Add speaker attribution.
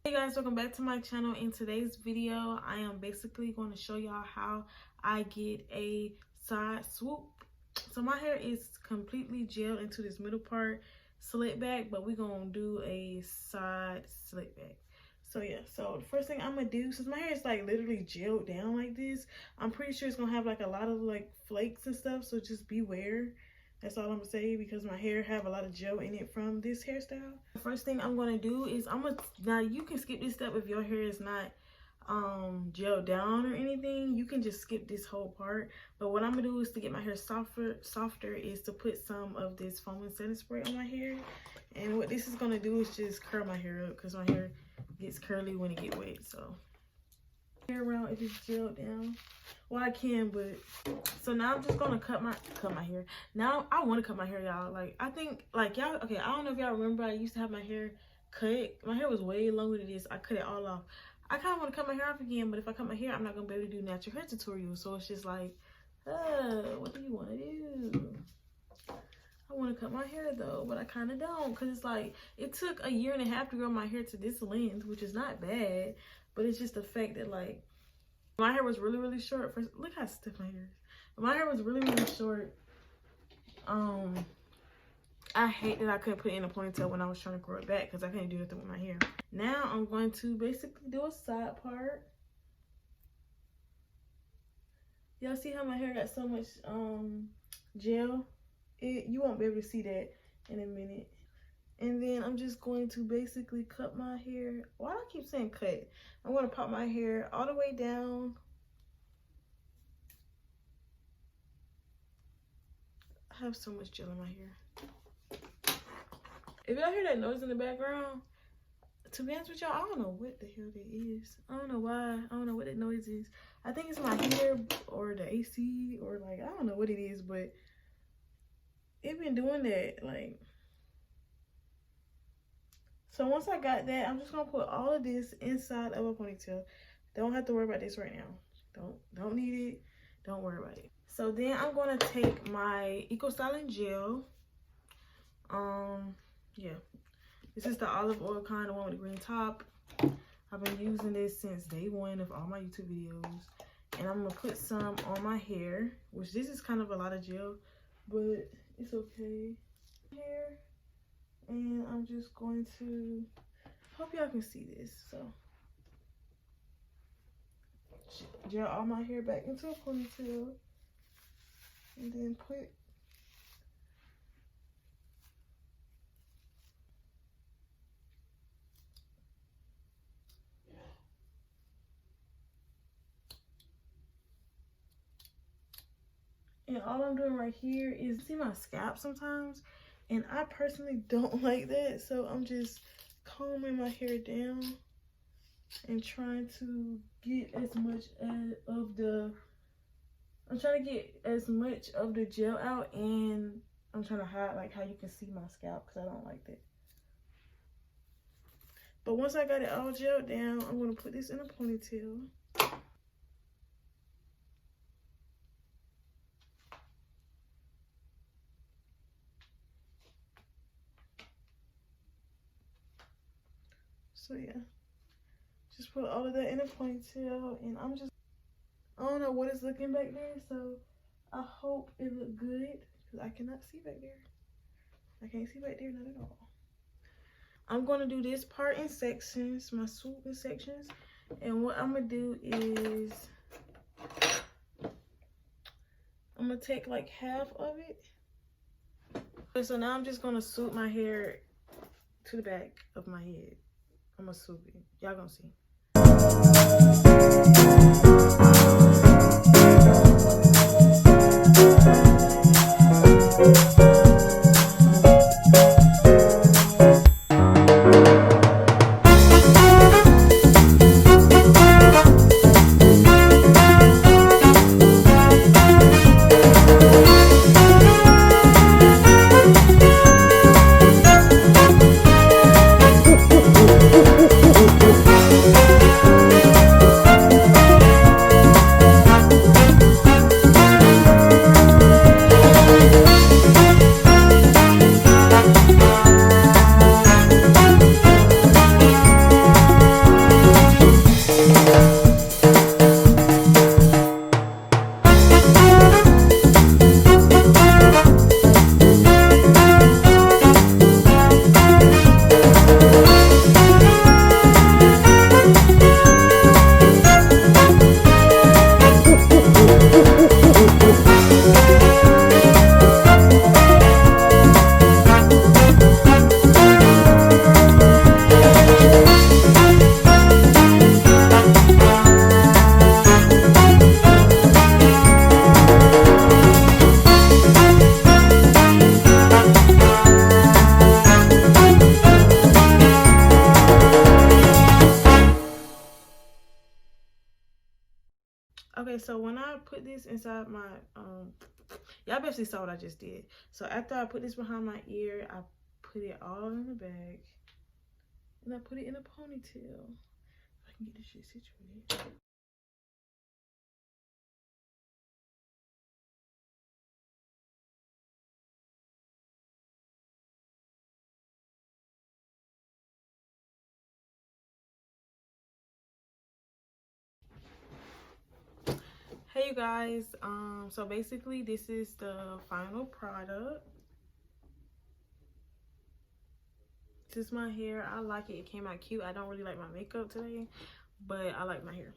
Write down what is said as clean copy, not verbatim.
Speaker 1: Hey guys, welcome back to my channel. In today's video I am basically going to show y'all how I get a side swoop. So my hair is completely gelled into this middle part, slick back, but we're gonna do a side slick back. So yeah, so the first thing I'm gonna do, since my hair is like literally gelled down like this, I'm pretty sure it's gonna have like a lot of like flakes and stuff, so just beware. That's all I'm gonna say, because my hair have a lot of gel in it from this hairstyle. The first thing I'm gonna do is now you can skip this step if your hair is not gelled down or anything. You can just skip this whole part. But what I'm gonna do is to get my hair softer is to put some of this foam and setting spray on my hair. And what this is gonna do is just curl my hair up, because my hair gets curly when it get wet. So hair around if it's gelled down. Well, I can, but so now I'm just gonna cut my hair. Now I want to cut my hair, y'all. Like, I think like y'all, okay, I don't know if y'all remember, I used to have my hair cut. My hair was way longer than this. I cut it all off. I kind of want to cut my hair off again, but if I cut my hair, I'm not gonna be able to do natural hair tutorials. So it's just like, what do you want to do? I want to cut my hair though, but I kind of don't, because it's like it took a year and a half to grow my hair to this length, which is not bad, but it's just the fact that like my hair was really short. First, look how stiff my hair is. My hair was really short. I hate that I couldn't put it in a ponytail when I was trying to grow it back, because I couldn't do anything with my hair. Now I'm going to basically do a side part. Y'all see how my hair got so much gel? You won't be able to see that in a minute. And then I'm just going to basically cut my hair. Why do I keep saying cut? I'm going to pop my hair all the way down. I have so much gel in my hair. If y'all hear that noise in the background, to be honest with y'all, I don't know what the hell that is. I don't know why. I don't know what that noise is. I think it's my hair or the AC, or like, I don't know what it is, but it been doing that. Like, so once I got that, I'm just gonna put all of this inside of a ponytail. Don't have to worry about this right now. Don't need it. Don't worry about it. So then I'm gonna take my Eco Styling gel. Yeah, this is the olive oil kind, the one with the green top. I've been using this since day one of all my YouTube videos, and I'm gonna put some on my hair, which this is kind of a lot of gel, but it's okay. Hair. And I'm just going to, hope y'all can see this. So gel all my hair back into a ponytail, and then put and all I'm doing right here is, see my scalp sometimes, and I personally don't like that, so I'm just combing my hair down and trying to get as much of the, I'm trying to get as much of the gel out, and I'm trying to hide like how you can see my scalp, because I don't like that. But once I got it all gelled down, I'm going to put this in a ponytail. So yeah, just put all of that in a ponytail, and I don't know what it's looking back there, so I hope it look good, because I cannot see back there. I can't see back there, not at all. I'm going to do this part in sections, my swoop in sections, and what I'm going to do is I'm going to take like half of it. Okay, so now I'm just going to swoop my hair to the back of my head. I'm gonna swoop it. Y'all gonna see. Okay, so when I put this inside my y'all basically saw what I just did. So after I put this behind my ear, I put it all in the bag and I put it in a ponytail. I can get this shit situated. Hey you guys, so basically this is the final product. This is my hair. I like it. It came out cute. I don't really like my makeup today, but I like my hair.